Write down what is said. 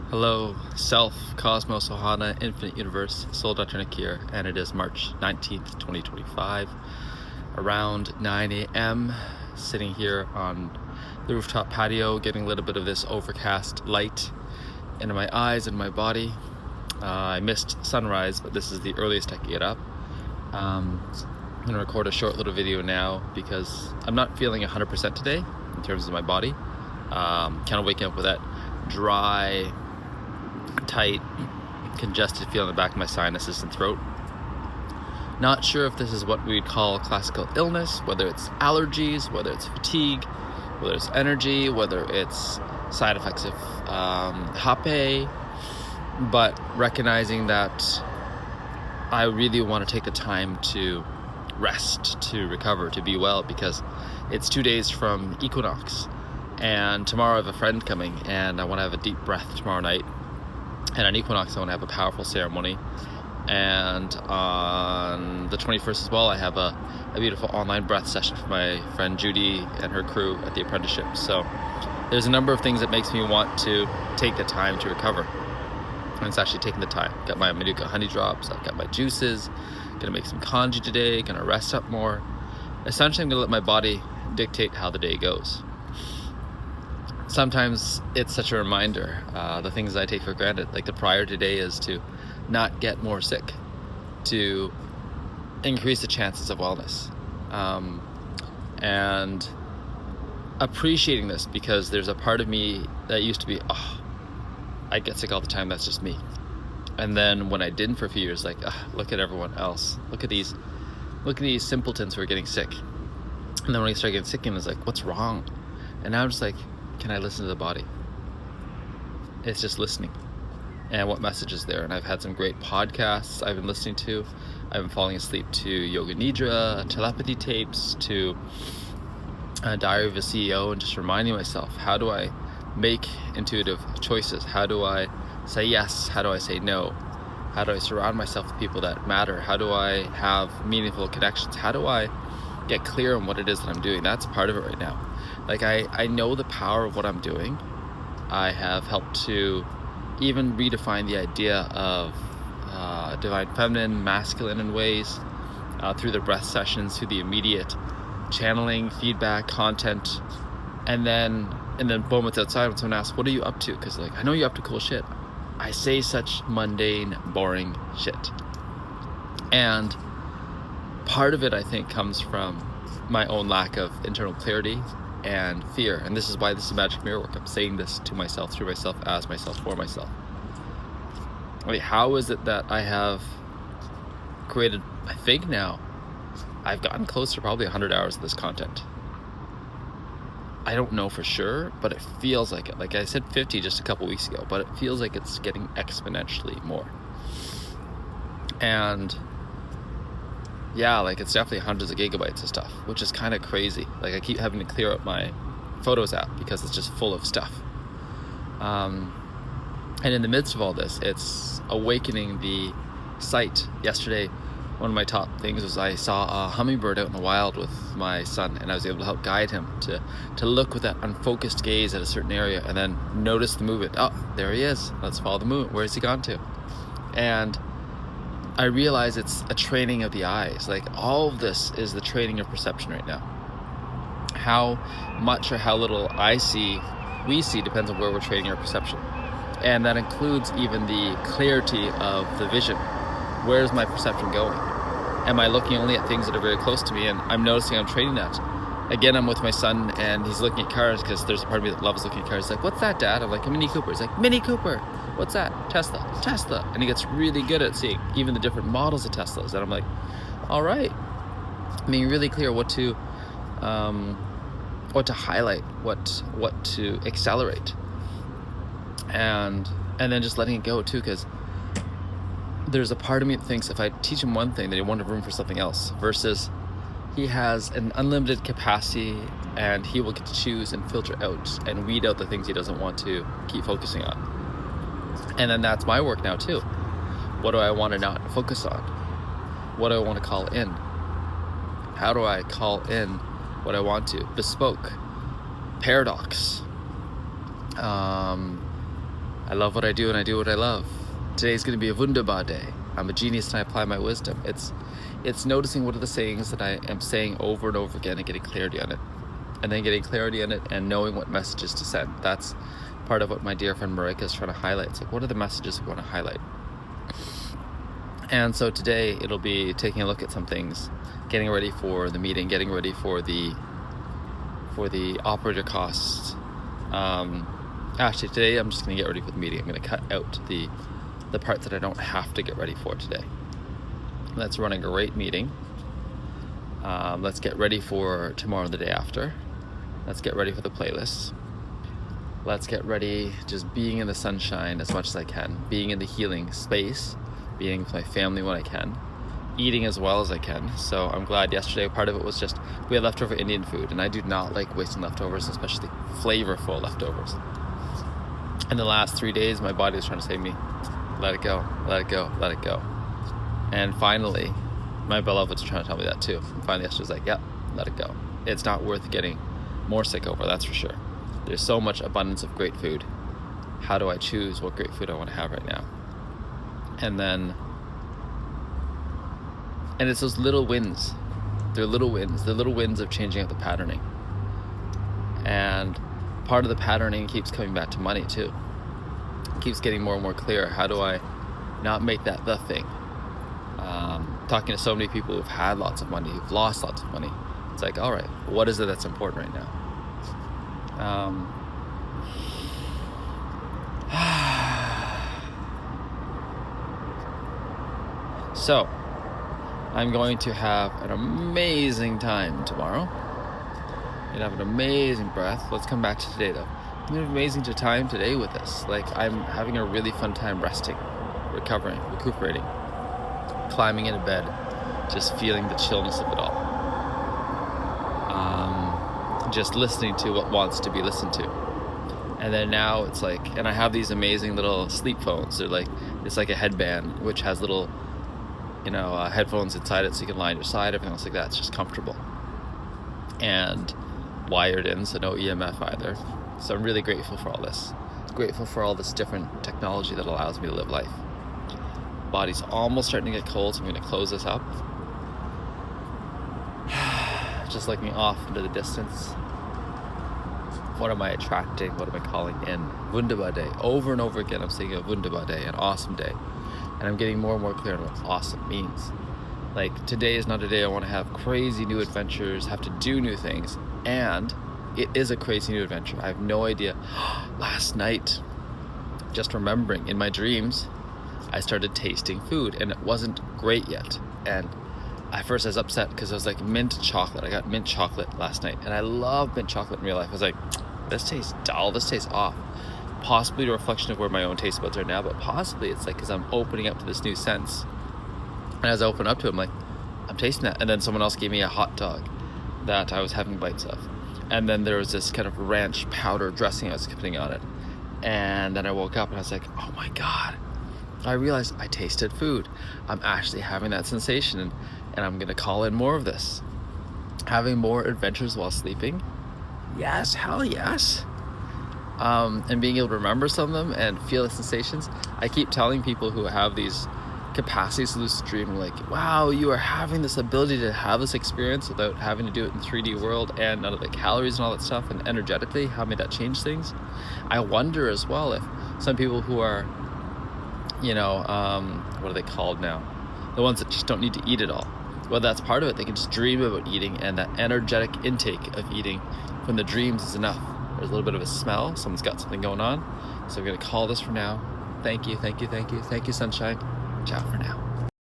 Hello, Self, Cosmos, Ohana, Infinite Universe, Soul Dr. Nick here, and it is March 19th, 2025, around 9 a.m., sitting here on the rooftop patio, getting a little bit of this overcast light into my eyes and my body. I missed sunrise, but this is the earliest I can get up. I'm going to record a short little video now because I'm not feeling 100% today in terms of my body. Kind of waking up with that dry, tight, congested feel in the back of my sinuses and throat. Not sure if this is what we'd call classical illness, whether it's allergies, whether it's fatigue, whether it's energy, whether it's side effects of HAPE, but recognizing that I really want to take the time to rest, to recover, to be well, because it's 2 days from equinox, and tomorrow I have a friend coming, and I want to have a deep breath tomorrow night. And on equinox, I want to have a powerful ceremony. And on the 21st as well, I have a beautiful online breath session for my friend Judy and her crew at the apprenticeship. So there's a number of things that makes me want to take the time to recover. And it's actually taking the time. Got my Manuka honey drops, I've got my juices, gonna make some kanji today, gonna rest up more. Essentially, I'm gonna let my body dictate how the day goes. Sometimes it's such a reminder, the things I take for granted, like the prior today is to not get more sick, to increase the chances of wellness, and appreciating this, because there's a part of me that used to be, I get sick all the time, that's just me. And then when I didn't for a few years, like, look at everyone else, look at these simpletons who are getting sick. And then when I started getting sick, and it's like, what's wrong? And now I'm just like, can I listen to the body? It's just listening. And what message is there? And I've had some great podcasts I've been listening to. I've been falling asleep to Yoga Nidra, telepathy tapes, to Diary of a CEO, and just reminding myself, how do I make intuitive choices? How do I say yes? How do I say no? How do I surround myself with people that matter? How do I have meaningful connections? How do I get clear on what it is that I'm doing? That's part of it right now. Like, I know the power of what I'm doing. I have helped to even redefine the idea of divine feminine, masculine in ways, through the breath sessions, through the immediate channeling, feedback, content. And then moments outside, when someone asks, what are you up to? Because, like, I know you're up to cool shit. I say such mundane, boring shit. And part of it, I think, comes from my own lack of internal clarity and fear. And this is why this is magic mirror work. I'm saying this to myself, through myself, as myself, for myself. I mean, how is it that I have created, I think now, I've gotten close to probably 100 hours of this content. I don't know for sure, but it feels like it. Like I said 50 just a couple weeks ago, but it feels like it's getting exponentially more. And yeah, like it's definitely hundreds of gigabytes of stuff, which is kind of crazy. Like I keep having to clear up my Photos app because it's just full of stuff. And in the midst of all this, it's awakening the sight. Yesterday, one of my top things was I saw a hummingbird out in the wild with my son, and I was able to help guide him to look with that unfocused gaze at a certain area and then notice the movement. Oh, there he is. Let's follow the movement. Where has he gone to? And I realize it's a training of the eyes. Like, all of this is the training of perception right now. How much or how little we see depends on where we're training our perception. And that includes even the clarity of the vision. Where's my perception going? Am I looking only at things that are very close to me? And I'm noticing I'm training that. Again, I'm with my son, and he's looking at cars, because there's a part of me that loves looking at cars. He's like, what's that, Dad? I'm like, a Mini Cooper. He's like, Mini Cooper. What's that? Tesla. And he gets really good at seeing even the different models of Teslas. And I'm like, all right. Being really clear what to highlight, what to accelerate. And then just letting it go too, because there's a part of me that thinks if I teach him one thing, then he won't have room for something else, versus he has an unlimited capacity and he will get to choose and filter out and weed out the things he doesn't want to keep focusing on. And then that's my work now too. What do I want to not focus on? What do I want to call in? How do I call in what I want to? Bespoke, paradox, I love what I do and I do what I love. Today's going to be a wunderbar day. I'm a genius and I apply my wisdom. It's noticing what are the sayings that I am saying over and over again and getting clarity on it. And then getting clarity on it and knowing what messages to send. That's part of what my dear friend Marika is trying to highlight. It's like, what are the messages we want to highlight? And so today it'll be taking a look at some things, getting ready for the meeting, getting ready for the operator costs. Actually, today I'm just going to get ready for the meeting. I'm going to cut out the parts that I don't have to get ready for today. Let's run a great meeting. Let's get ready for tomorrow and the day after. Let's get ready for the playlists. Let's get ready just being in the sunshine as much as I can, being in the healing space, being with my family when I can, eating as well as I can. So I'm glad yesterday part of it was just we had leftover Indian food, and I do not like wasting leftovers, especially flavorful leftovers. In the last 3 days, my body was trying to say to me, let it go, let it go, let it go. And finally, my beloved's trying to tell me that too. And finally yesterday was like, yep, let it go. It's not worth getting more sick over, that's for sure. There's so much abundance of great food. How do I choose what great food I want to have right now? And it's those little wins. They're little wins. They're little wins of changing up the patterning. And part of the patterning keeps coming back to money too. It keeps getting more and more clear. How do I not make that the thing? Talking to so many people who've had lots of money, who've lost lots of money. It's like, all right, what is it that's important right now? So, I'm going to have an amazing time tomorrow. I'm going to have an amazing breath. Let's come back to today though. I'm going to have an amazing time today with this. Like, I'm having a really fun time resting, recuperating, climbing into bed, just feeling the chillness of it all. Just listening to what wants to be listened to. And then now it's like, and I have these amazing little sleep phones. They're like, it's like a headband, which has little, headphones inside it so you can lie on your side, everything else like that. It's just comfortable. And wired in, so no EMF either. So I'm really grateful for all this. Grateful for all this different technology that allows me to live life. Body's almost starting to get cold, so I'm going to close this up. Just looking off into the distance. What am I attracting? What am I calling in? Wunderbar day. Over and over again, I'm saying a wunderbar day, an awesome day. And I'm getting more and more clear on what awesome means. Like, today is not a day I want to have crazy new adventures, have to do new things. And it is a crazy new adventure. I have no idea. Last night, just remembering, in my dreams, I started tasting food, and it wasn't great yet. And at first I was upset because I was like, mint chocolate. I got mint chocolate last night, and I love mint chocolate in real life. I was like, this tastes dull, this tastes off. Possibly a reflection of where my own taste buds are now, but possibly it's like because I'm opening up to this new sense. And as I open up to it, I'm like, I'm tasting that. And then someone else gave me a hot dog that I was having bites of. And then there was this kind of ranch powder dressing I was putting on it. And then I woke up and I was like, oh my God. I realized I tasted food. I'm actually having that sensation, and I'm going to call in more of this. Having more adventures while sleeping. Yes, hell yes. And being able to remember some of them and feel the sensations. I keep telling people who have these capacities to lucid dream, like, wow, you are having this ability to have this experience without having to do it in 3D world and none of the calories and all that stuff, and energetically, how may that change things? I wonder as well if some people who are, what are they called now? The ones that just don't need to eat at all. Well, that's part of it. They can just dream about eating, and that energetic intake of eating from the dreams is enough. There's a little bit of a smell. Someone's got something going on. So I'm going to call this for now. Thank you, thank you, thank you. Thank you, sunshine. Ciao for now.